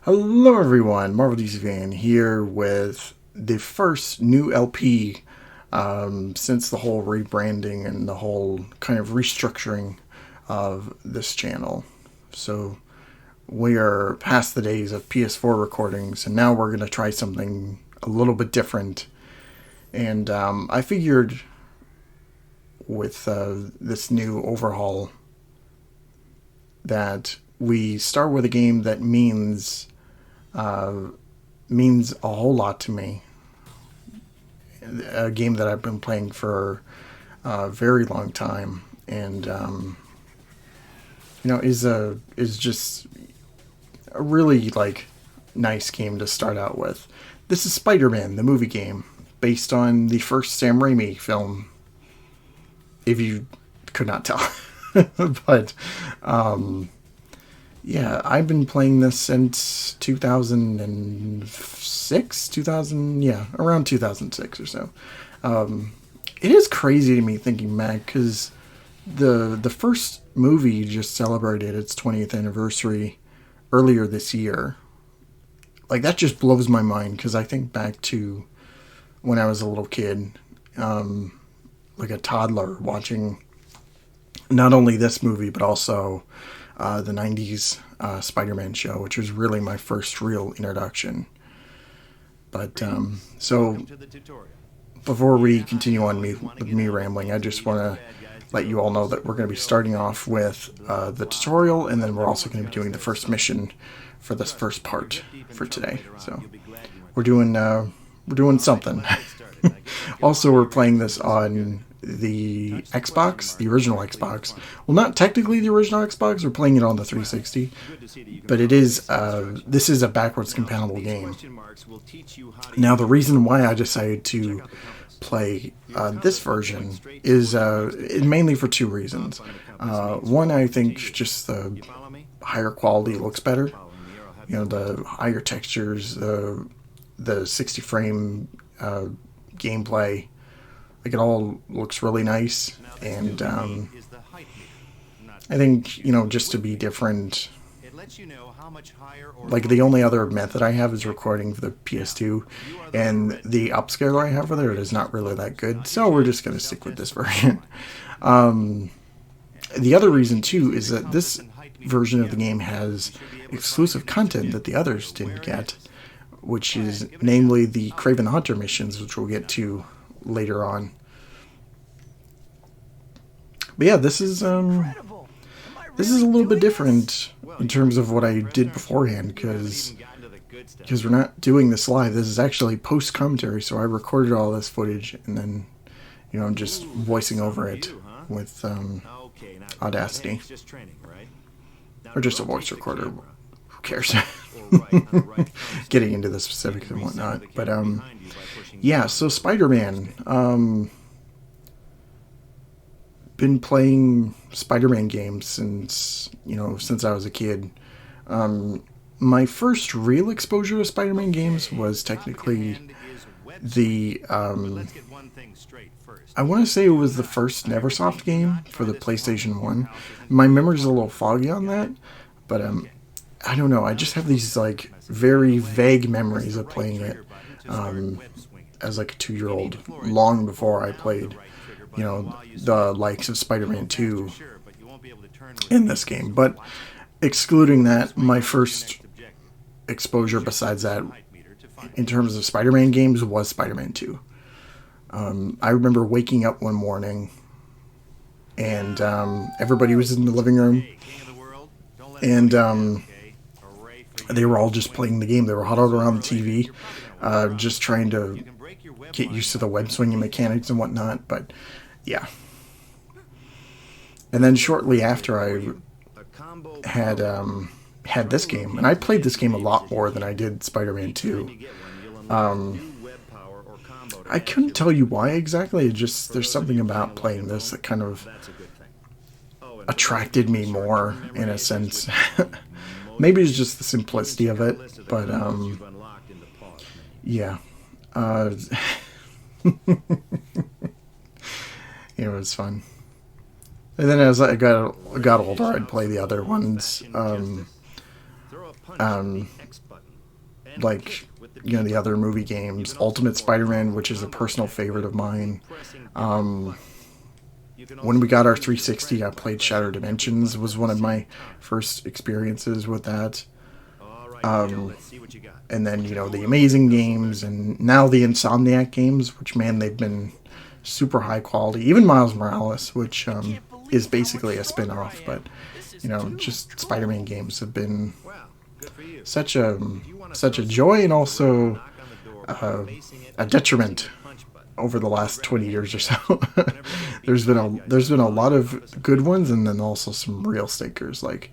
Hello everyone, MarvelDCFan here with the first new LP since the whole rebranding and the whole kind of restructuring of this channel. So we are past the days of PS4 recordings, and now we're going to try something a little bit different. And I figured with this new overhaul that we start with a game that means a whole lot to me. A game that I've been playing for a very long time, and is just a really nice game to start out with. This is Spider-Man, the movie game, based on the first Sam Raimi film. If you could not tell, but yeah, I've been playing this since 2006, around 2006 or so. It is crazy to me thinking back, because the first movie just celebrated its 20th anniversary earlier this year. That just blows my mind, because I think back to when I was a little kid, like a toddler, watching not only this movie, but also the 90s Spider-Man show, which was really my first real introduction. But so before we continue on with me rambling, I just want to let you all know that we're going to be starting off with the tutorial, and then we're also going to be doing the first mission for this first part for today. So we're doing something. Also, we're playing this on the Xbox, the original Xbox. Well, not technically the original Xbox, we're playing it on the 360, but it is this is a backwards compatible game. Now, the reason why I decided to play this version is mainly for two reasons. One, I think just the higher quality looks better. The higher textures, the 60 frame gameplay. It all looks really nice, and I think, just to be different, the only other method I have is recording for the PS2, and the upscaler I have for there is not really that good, so we're just going to stick with this version. The other reason, too, is that this version of the game has exclusive content that the others didn't get, which is namely the Kraven the Hunter missions, which we'll get to later on. But yeah, this is a little bit different in terms of what I did beforehand, because we're not doing this live. This is actually post commentary, so I recorded all this footage, and then I'm just voicing over it with Audacity, or just a voice recorder. Who cares? Getting into the specifics and whatnot, but yeah. So Spider-Man. Been playing Spider-Man games since I was a kid. My first real exposure to Spider-Man games was technically the I want to say it was the first Neversoft game for the PlayStation 1. My memory's a little foggy on that, but I don't know. I just have these very vague memories of playing it as a 2-year-old, long before I played the likes of Spider-Man 2 in this game. But excluding that, my first exposure besides that in terms of Spider-Man games was Spider-Man 2. I remember waking up one morning, and everybody was in the living room, and they were all just playing the game. They were huddled around the TV, just trying to get used to the web swinging mechanics and whatnot. But yeah. And then shortly after, I had this game, and I played this game a lot more than I did Spider-Man 2. I couldn't tell you why exactly. There's something about playing this that kind of attracted me more, in a sense. Maybe it's just the simplicity of it, but yeah. It was fun. And then as I got older, I'd play the other ones. like, you know, the other movie games. Ultimate Spider-Man, which is a personal favorite of mine. When we got our 360, I played Shattered Dimensions. Was one of my first experiences with that. And then, you know, the Amazing games, and now the Insomniac games, which, man, they've been super high quality. Even Miles Morales, which is basically a spin-off, but, you know, just Spider-Man games have been such a joy, and also a detriment over the last 20 years or so. there's been a lot of good ones, and then also some real stinkers like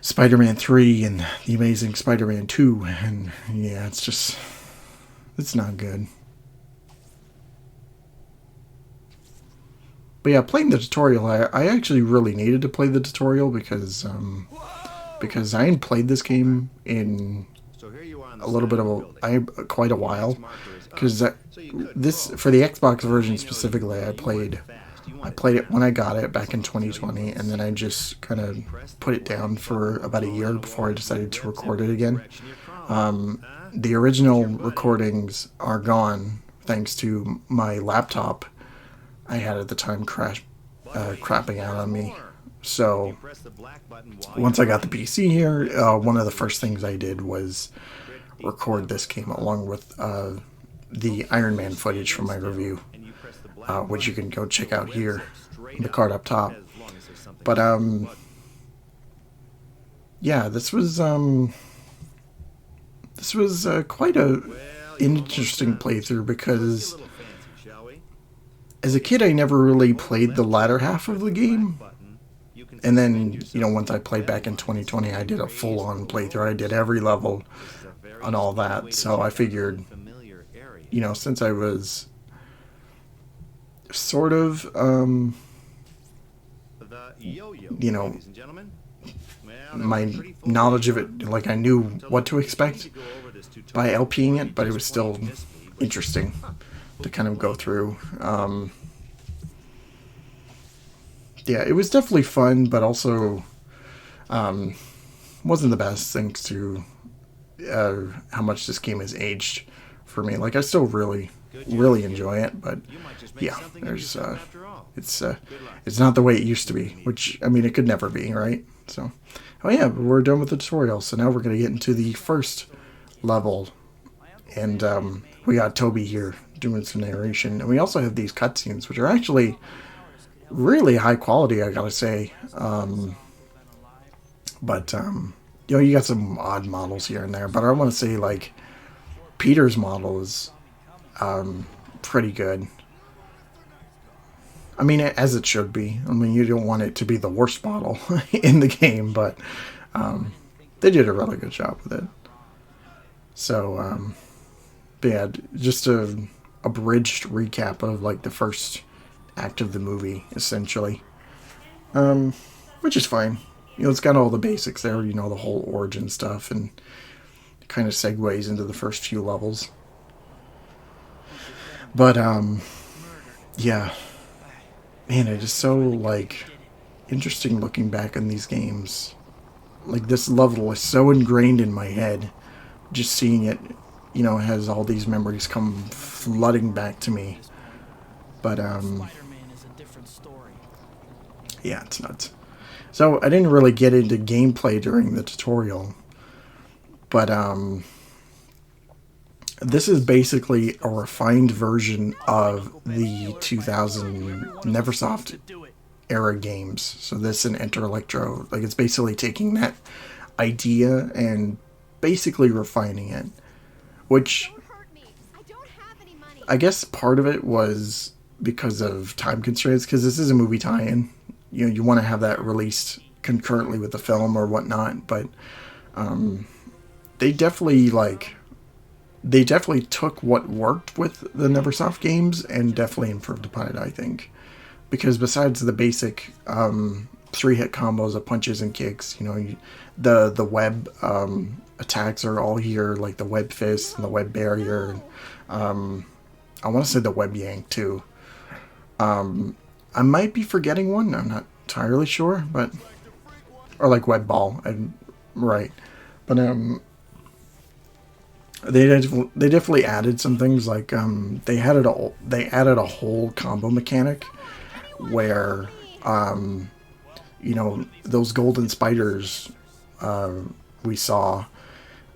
Spider-Man 3 and The Amazing Spider-Man 2, and yeah, it's not good. But yeah, playing the tutorial, I actually really needed to play the tutorial because I hadn't played this game in a little bit of quite a while. Because this, for the Xbox version specifically, I played it when I got it back in 2020, and then I just kind of put it down for about a year before I decided to record it again. The original recordings are gone thanks to my laptop I had at the time crapping out on me. So once I got the PC here, one of the first things I did was record this game along with the Iron Man footage from my review, which you can go check out here, the card up top. But yeah, this was quite a interesting playthrough, because as a kid I never really played the latter half of the game. And then, you know, once I played back in 2020, I did a full-on playthrough. I did every level and all that. So I figured, you know, since I was sort of, you know, my knowledge of it, like, I knew what to expect by LPing it, but it was still interesting to kind of go through. Yeah, it was definitely fun, but also wasn't the best, thanks to how much this game has aged for me. Like, I still really enjoy it, but yeah, there's it's not the way it used to be, which, I mean, it could never be, right? So, oh yeah, we're done with the tutorial, so now we're going to get into the first level, and we got Toby here doing some narration, and we also have these cutscenes, which are actually really high quality, I gotta say. But you know, you got some odd models here and there, but I want to say, like, Peter's model is pretty good. I mean, as it should be. I mean, you don't want it to be the worst model in the game, but they did a really good job with it. So, but yeah, just a abridged recap of, like, the first act of the movie, essentially. Which is fine. You know, it's got all the basics there, you know, the whole origin stuff, and kind of segues into the first few levels. But, yeah. Man, it is so, like, interesting looking back on these games. Like, this level is so ingrained in my head. Just seeing it, you know, has all these memories come flooding back to me. But, yeah, it's nuts. So, I didn't really get into gameplay during the tutorial. But, this is basically a refined version of the 2000 Neversoft era games. So this and Enter Electro, like, it's basically taking that idea and basically refining it. Which, I guess part of it was because of time constraints, because this is a movie tie-in. You know, you want to have that released concurrently with the film or whatnot, but they definitely took what worked with the Neversoft games and definitely improved upon it, I think. Because besides the basic 3-hit combos of punches and kicks, you know, the web attacks are all here, like the web fist and the web barrier. And, I want to say the web yank too. I might be forgetting one, I'm not entirely sure, but... Or like web ball. Right. But they definitely added some things like they added a whole combo mechanic where those golden spiders we saw,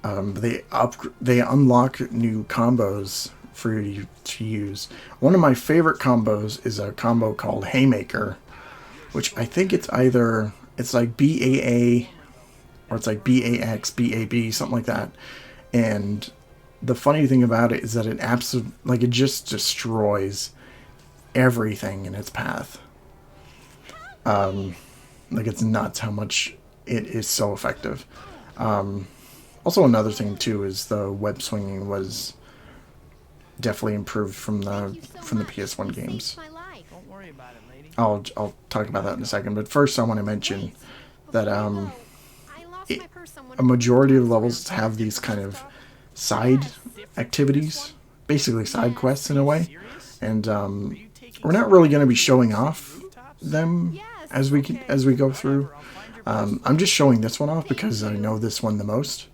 they unlock new combos for you to use. One of my favorite combos is a combo called Haymaker, which I think it's like BAA or it's like BAX, BAB, something like that. And the funny thing about it is that it just destroys everything in its path. It's nuts how much it is so effective. Also, another thing too is the web swinging was definitely improved from the PS1 games. I'll talk about that in a second, but first I want to mention that a majority of levels have these kind of side activities, basically side quests in a way, and we're not really going to be showing off them as we go through. I'm just showing this one off because I know this one the most,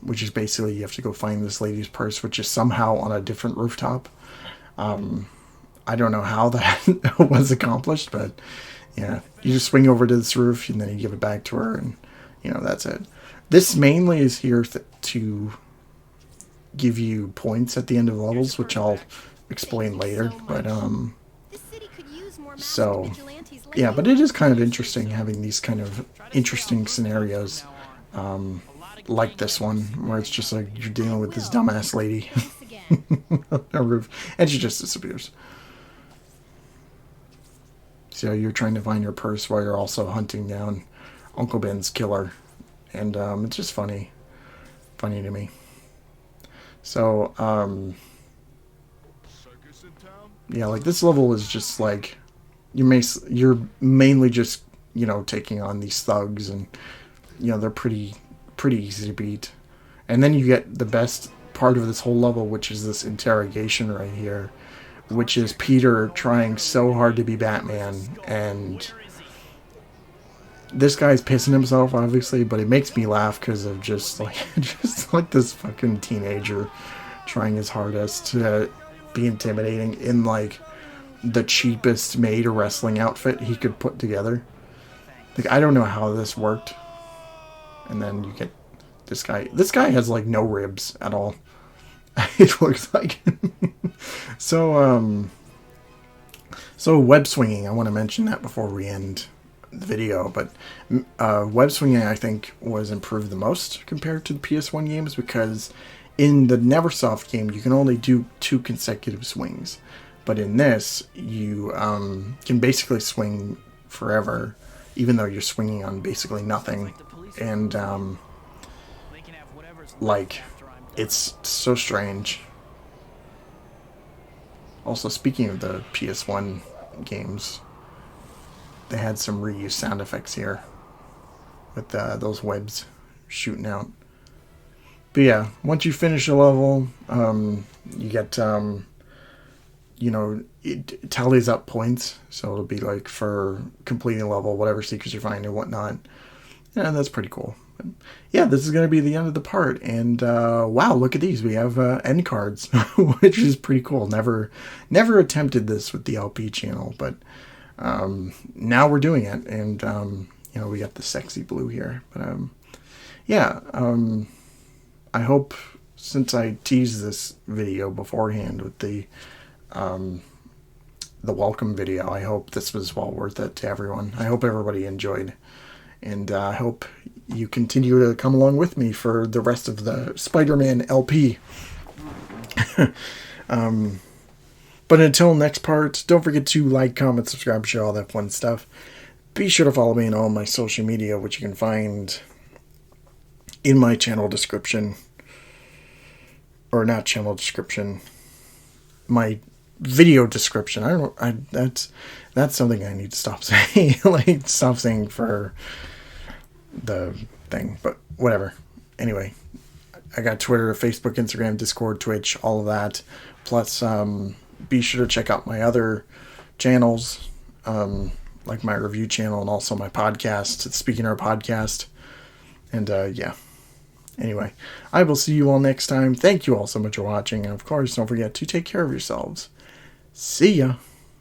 which is basically you have to go find this lady's purse, which is somehow on a different rooftop. I don't know how that was accomplished, but yeah, you just swing over to this roof and then you give it back to her, and that's it. This mainly is here to give you points at the end of levels, which I'll explain later. But so yeah, but it is kind of interesting having these kind of interesting scenarios, like this one where it's just like you're dealing with this dumbass lady on a roof, and she just disappears. So you're trying to find your purse while you're also hunting down Uncle Ben's killer, and it's just funny to me. So yeah, like this level is just like you're mainly just taking on these thugs, and they're pretty easy to beat. And then you get the best part of this whole level, which is this interrogation right here, which is Peter trying so hard to be Batman, and this guy's pissing himself, obviously, but it makes me laugh because of just like this fucking teenager trying his hardest to be intimidating in like the cheapest made wrestling outfit he could put together. Like, I don't know how this worked. And then you get this guy. This guy has like no ribs at all. It looks like. So web swinging, I want to mention that before we end the video, but web swinging I think was improved the most compared to the PS1 games, because in the Neversoft game you can only do 2 consecutive swings, but in this you can basically swing forever, even though you're swinging on basically nothing. And like, it's so strange. Also, speaking of the PS1 games, they had some reused sound effects here with those webs shooting out. But yeah, once you finish a level, you get, it tallies up points. So it'll be like for completing a level, whatever secrets you find and whatnot. And that's pretty cool. But yeah, this is going to be the end of the part. And wow, look at these. We have end cards, which is pretty cool. Never attempted this with the LP channel, but now we're doing it. And, we got the sexy blue here. But yeah, I hope, since I teased this video beforehand with the welcome video, I hope this was well worth it to everyone. I hope everybody enjoyed. And I hope you continue to come along with me for the rest of the Spider-Man LP. But until next part, don't forget to like, comment, subscribe, share, all that fun stuff. Be sure to follow me on all my social media, which you can find in my channel description. Or not channel description. My video description. That's something I need to stop saying. Like, stop saying for the thing, but whatever. Anyway, I got Twitter, Facebook, Instagram, Discord, Twitch, all of that. Plus, be sure to check out my other channels, like my review channel and also my podcast, Speaking Our Podcast. And yeah. Anyway, I will see you all next time. Thank you all so much for watching. And of course, don't forget to take care of yourselves. See ya.